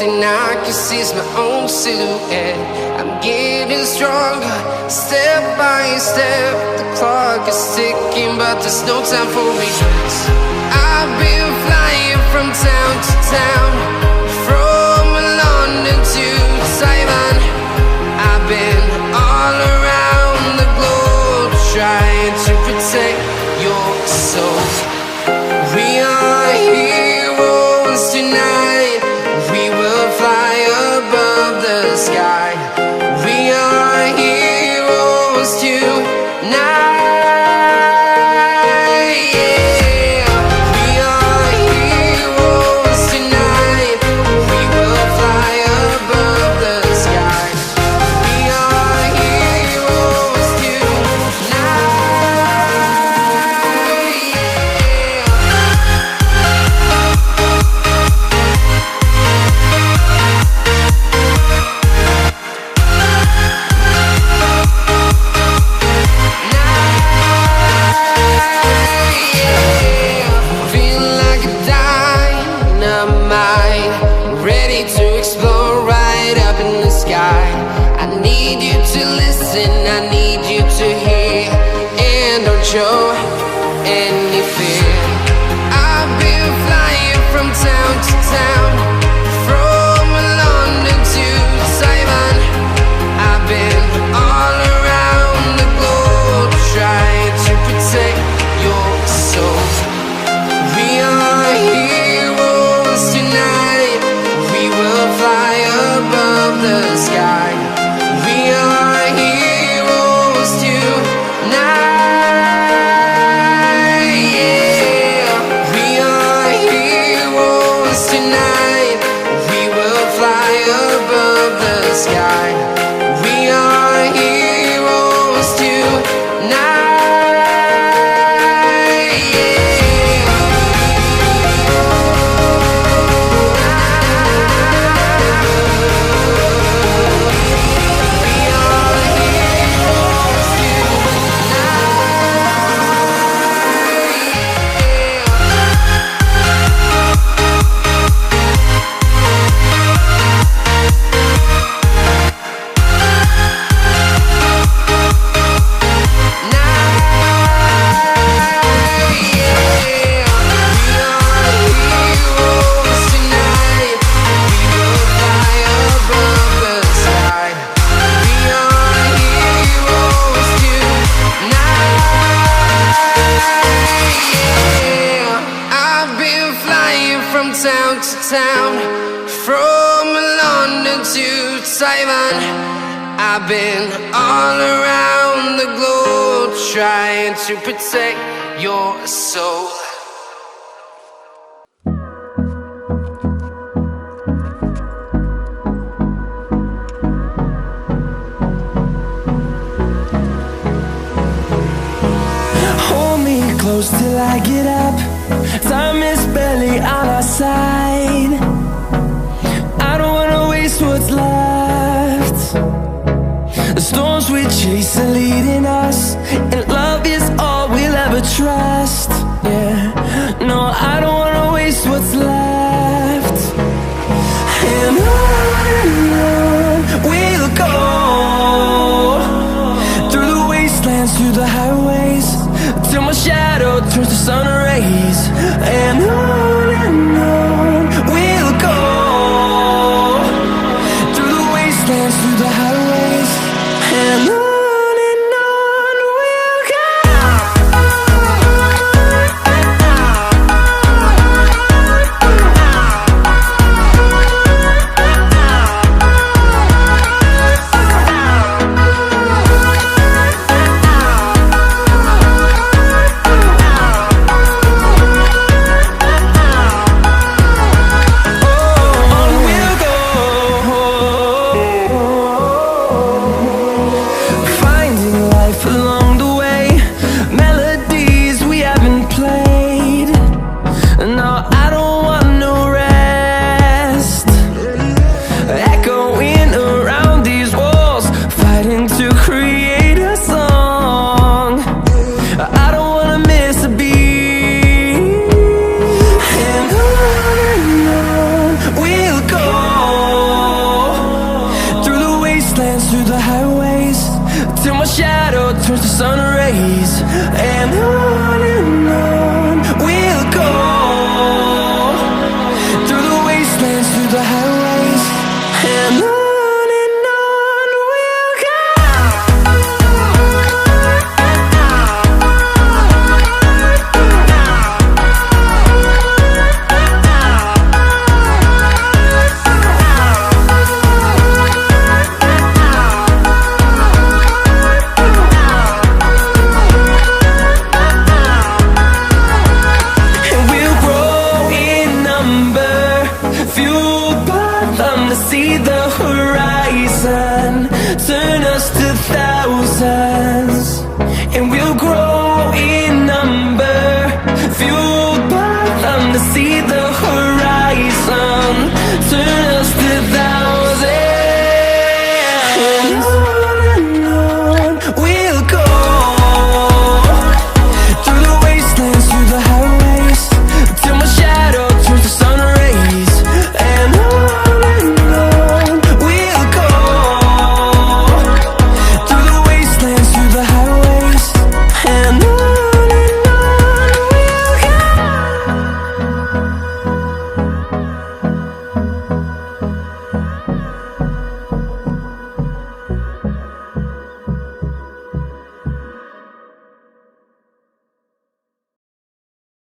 thing I can see is my own silhouette. I'm getting stronger, step by step. The clock is ticking, but there's no time for regrets. I've been flying from town to town, from London to Taiwan. I've been all around the globe, trying to protect your soul. We are heroes tonight. We will fly above the sky. We are heroes tonight. Show any fear. I've been flying from town to town, from London to Taiwan. I've been all around the globe, trying to protect your soul. We are heroes tonight. We will fly above the sky. We are heroes tonight. Town to town, from London to Taiwan. I've been all around the globe, trying to protect your soul. Hold me close till I get up. Time is barely on our side. I don't wanna waste what's left. The storms we chase are leading us, and love is all we'll ever trust. Yeah, no, I don't wanna waste what's left. And on we'll go, through the wastelands, through the highways, till my shadow turns to sun rays. And on we'll go, through the wastelands, through the highways. And on we'll go. through the highways till my shadow turns to sun rays. And on